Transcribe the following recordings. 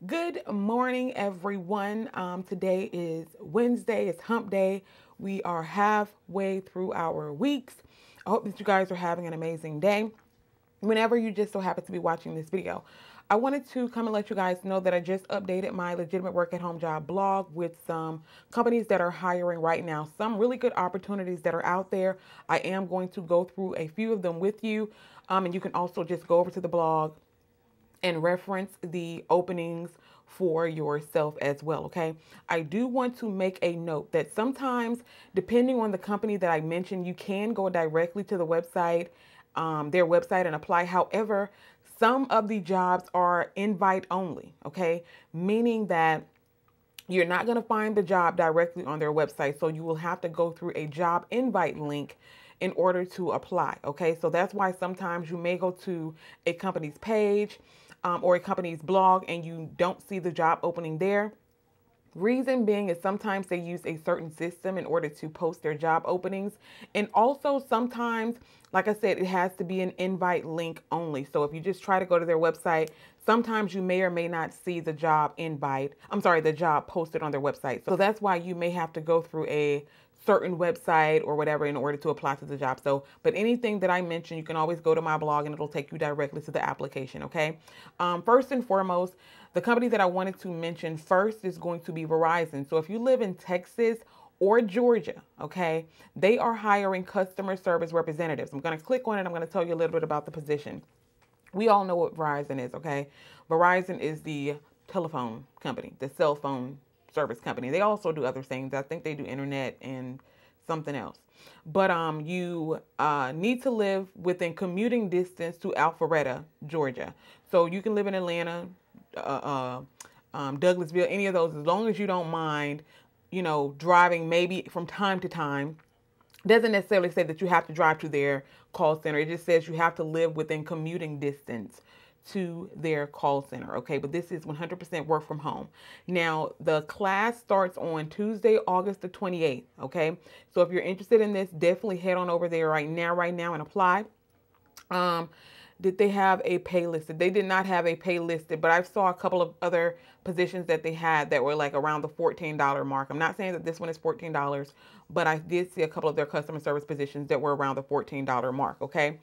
Good morning, everyone. Today is Wednesday. It's hump day. We are halfway through our weeks. I hope that you guys are having an amazing day. Whenever you just so happen to be watching this video, I wanted to come and let you guys know that I just updated my legitimate work at home job blog with some companies that are hiring right now. Some really good opportunities that are out there. I am going to go through a few of them with you. And you can also just go over to the blog and reference the openings for yourself as well. Okay. I do want to make a note that sometimes, depending on the company that I mentioned, you can go directly to the website, their website, and apply. However, some of the jobs are invite only. Okay. Meaning that you're not going to find the job directly on their website. So you will have to go through a job invite link in order to apply. Okay. So that's why sometimes you may go to a company's page or a company's blog and you don't see the job opening there. Reason being is sometimes they use a certain system in order to post their job openings. And also sometimes, like I said, it has to be an invite link only. So if you just try to go to their website, sometimes you may or may not see the job the job posted on their website. So that's why you may have to go through a certain website or whatever in order to apply to the job. So, but anything that I mentioned, you can always go to my blog and it'll take you directly to the application. Okay. First and foremost, the company that I wanted to mention first is going to be Verizon. So if you live in Texas or Georgia, okay, they are hiring customer service representatives. I'm going to click on it. I'm going to tell you a little bit about the position. We all know what Verizon is, okay? Verizon is the telephone company, the cell phone service company. They also do other things. I think they do internet and something else. But you need to live within commuting distance to Alpharetta, Georgia. So you can live in Atlanta, Douglasville, any of those, as long as you don't mind, driving maybe from time to time. Doesn't necessarily say that you have to drive to their call center. It just says you have to live within commuting distance to their call center. Okay, but this is 100% work from home. Now, the class starts on Tuesday, August the 28th. Okay, so if you're interested in this, definitely head on over there right now and apply. Did they have a pay listed? They did not have a pay listed, but I saw a couple of other positions that they had that were like around the $14 mark. I'm not saying that this one is $14, but I did see a couple of their customer service positions that were around the $14 mark. Okay.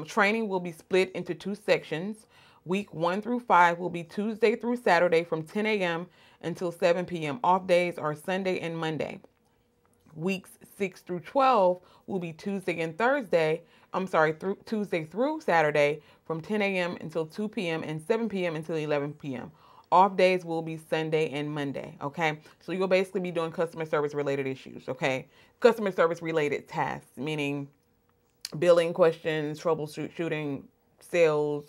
Training will be split into two sections. Week 1 through 5 will be Tuesday through Saturday from 10 a.m. until 7 p.m. Off days are Sunday and Monday. Weeks 6 through 12 will be Tuesday and Thursday. Through Tuesday through Saturday from 10 a.m. until 2 p.m. and 7 p.m. until 11 p.m. Off days will be Sunday and Monday. Okay. So you'll basically be doing customer service related issues. Okay. Customer service related tasks, meaning billing questions, troubleshooting, sales,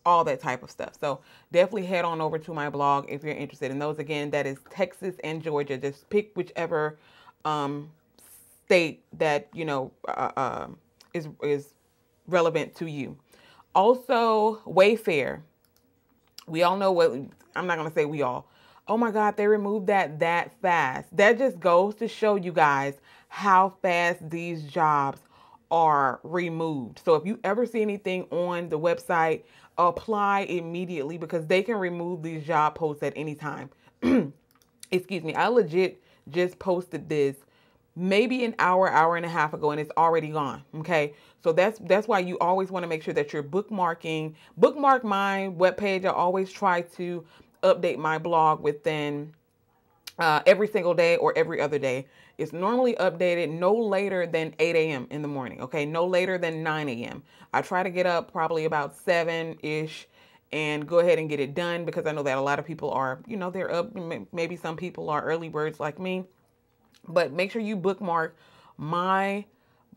all that type of stuff. So definitely head on over to my blog if you're interested in those. Again, that is Texas and Georgia. Just pick whichever state that is relevant to you. Also, Wayfair. We all know what, I'm not going to say we all. Oh my God, they removed that fast. That just goes to show you guys how fast these jobs are removed. So if you ever see anything on the website, apply immediately because they can remove these job posts at any time. Excuse me. I legit just posted this maybe an hour and a half ago, and it's already gone. Okay. So that's why you always want to make sure that you're bookmark my webpage. I always try to update my blog within every single day or every other day. It's normally updated no later than 8 a.m. in the morning. Okay. No later than 9 a.m. I try to get up probably about 7-ish and go ahead and get it done because I know that a lot of people are, they're up. Maybe some people are early birds like me. But make sure you bookmark my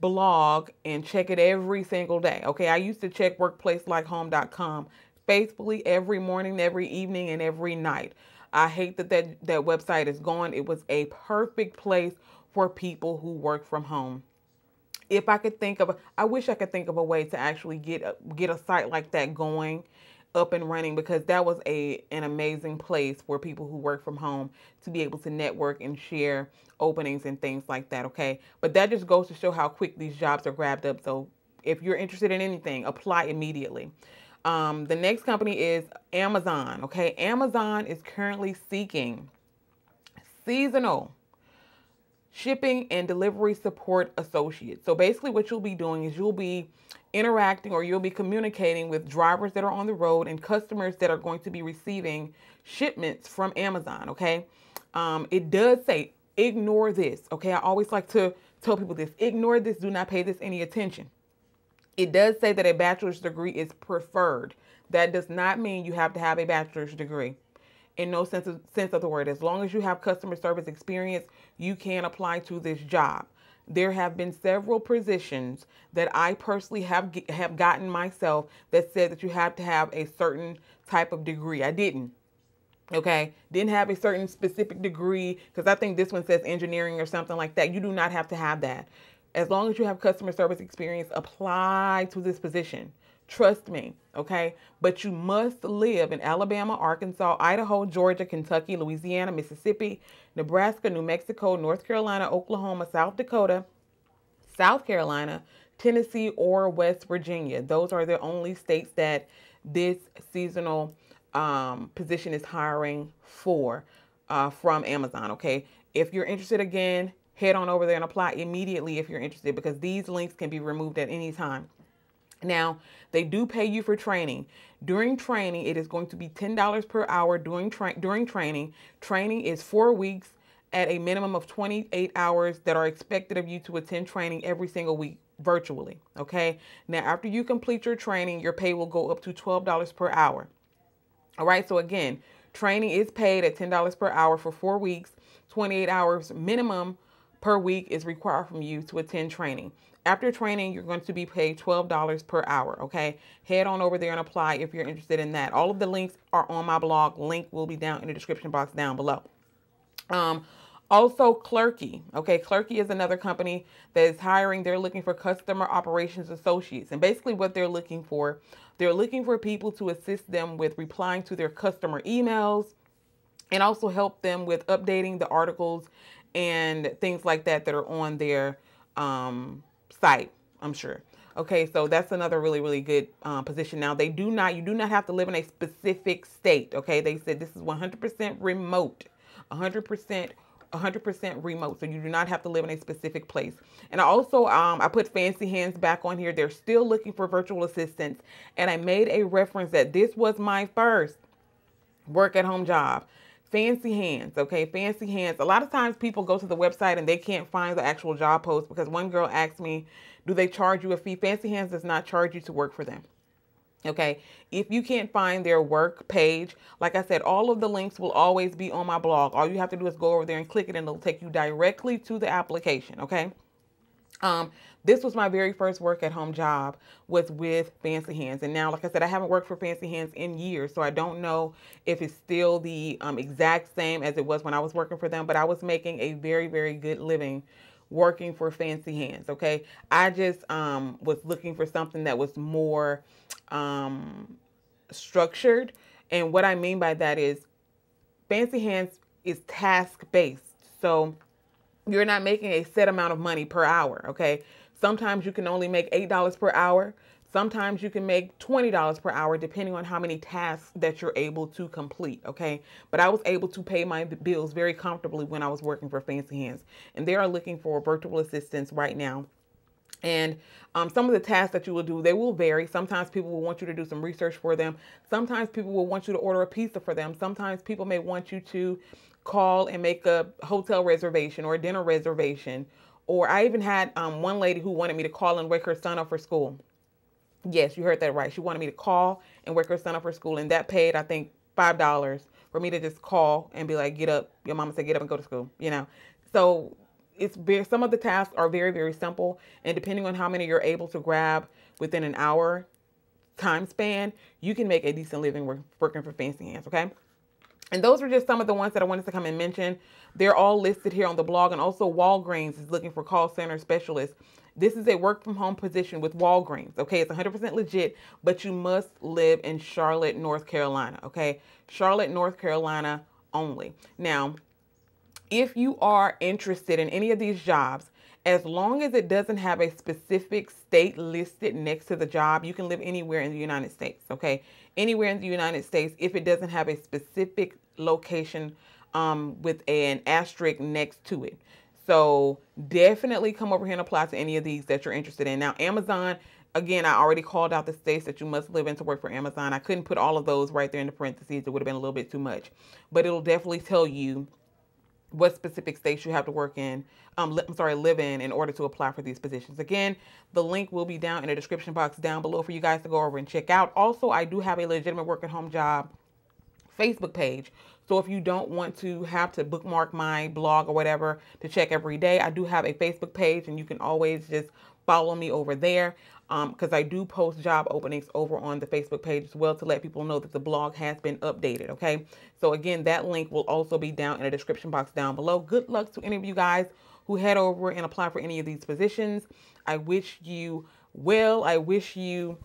blog and check it every single day. Okay, I used to check workplacelikehome.com faithfully every morning, every evening, and every night. I hate that website is gone. It was a perfect place for people who work from home. If I could I wish I could think of a way to actually get a site like that going, up and running, because that was an amazing place for people who work from home to be able to network and share openings and things like that. Okay. But that just goes to show how quick these jobs are grabbed up. So if you're interested in anything, apply immediately. The next company is Amazon. Okay, Amazon is currently seeking seasonal shipping and delivery support associates. So basically what you'll be doing is you'll be interacting, or you'll be communicating with drivers that are on the road and customers that are going to be receiving shipments from Amazon. Okay. It does say ignore this. Okay. I always like to tell people this: ignore this. Do not pay this any attention. It does say that a bachelor's degree is preferred. That does not mean you have to have a bachelor's degree. In no sense of the word. As long as you have customer service experience, you can apply to this job. There have been several positions that I personally have gotten myself that said that you have to have a certain type of degree. I didn't. Okay, didn't have a certain specific degree, because I think this one says engineering or something like that. You do not have to have that. As long as you have customer service experience, apply to this position. Trust me, okay? But you must live in Alabama, Arkansas, Idaho, Georgia, Kentucky, Louisiana, Mississippi, Nebraska, New Mexico, North Carolina, Oklahoma, South Dakota, South Carolina, Tennessee, or West Virginia. Those are the only states that this seasonal position is hiring for from Amazon, okay? If you're interested, again, head on over there and apply immediately if you're interested, because these links can be removed at any time. Now, they do pay you for training. During training, it is going to be $10 per hour during training. Training is 4 weeks at a minimum of 28 hours that are expected of you to attend training every single week virtually. Okay. Now, after you complete your training, your pay will go up to $12 per hour. All right. So again, training is paid at $10 per hour for 4 weeks. 28 hours minimum per week is required from you to attend training. After training, you're going to be paid $12 per hour, okay? Head on over there and apply if you're interested in that. All of the links are on my blog. Link will be down in the description box down below. Also, Clerky, okay? Clerky is another company that is hiring. They're looking for customer operations associates. And basically what they're looking for people to assist them with replying to their customer emails, and also help them with updating the articles and things like that that are on their site, I'm sure. Okay, so that's another really, really good position. Now, you do not have to live in a specific state. Okay, they said this is 100% remote, 100% remote. So you do not have to live in a specific place. And I also, I put Fancy Hands back on here. They're still looking for virtual assistants. And I made a reference that this was my first work at home job. Fancy Hands, okay? Fancy Hands. A lot of times people go to the website and they can't find the actual job post, because one girl asked me, do they charge you a fee? Fancy Hands does not charge you to work for them. Okay, if you can't find their work page, like I said, all of the links will always be on my blog. All you have to do is go over there and click it, and it'll take you directly to the application, okay? This was my very first work at home job, was with Fancy Hands. And now, like I said, I haven't worked for Fancy Hands in years, so I don't know if it's still the exact same as it was when I was working for them, but I was making a very, very good living working for Fancy Hands, okay? I just was looking for something that was more structured. And what I mean by that is Fancy Hands is task-based. So you're not making a set amount of money per hour, okay? Sometimes you can only make $8 per hour. Sometimes you can make $20 per hour, depending on how many tasks that you're able to complete, okay? But I was able to pay my bills very comfortably when I was working for Fancy Hands. And they are looking for virtual assistants right now. And some of the tasks that you will do, they will vary. Sometimes people will want you to do some research for them. Sometimes people will want you to order a pizza for them. Sometimes people may want you to call and make a hotel reservation or a dinner reservation. Or I even had one lady who wanted me to call and wake her son up for school. Yes, you heard that right. She wanted me to call and wake her son up for school. And that paid, I think, $5 for me to just call and be like, get up. Your mama said, get up and go to school, you know. So it's very, some of the tasks are very, very simple. And depending on how many you're able to grab within an hour time span, you can make a decent living working for Fancy Hands, okay? And those are just some of the ones that I wanted to come and mention. They're all listed here on the blog. And also Walgreens is looking for call center specialists. This is a work from home position with Walgreens. Okay, it's 100% legit, but you must live in Charlotte, North Carolina. Okay, Charlotte, North Carolina only. Now, if you are interested in any of these jobs As long as it doesn't have a specific state listed next to the job, you can live anywhere in the United States, okay? Anywhere in the United States, if it doesn't have a specific location with an asterisk next to it. So definitely come over here and apply to any of these that you're interested in. Now, Amazon, again, I already called out the states that you must live in to work for Amazon. I couldn't put all of those right there in the parentheses. It would have been a little bit too much. But it'll definitely tell you what specific states you have to work in, live in order to apply for these positions. Again, the link will be down in the description box down below for you guys to go over and check out. Also, I do have a legitimate work at home job Facebook page. So if you don't want to have to bookmark my blog or whatever to check every day, I do have a Facebook page and you can always just follow me over there because I do post job openings over on the Facebook page as well to let people know that the blog has been updated, okay? So again, that link will also be down in the description box down below. Good luck to any of you guys who head over and apply for any of these positions. I wish you well. I wish you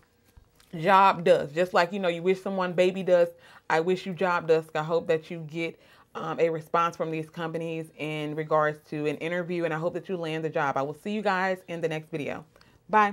job dust. Just like, you wish someone baby dust, I wish you job dust. I hope that you get a response from these companies in regards to an interview, and I hope that you land the job. I will see you guys in the next video. Bye.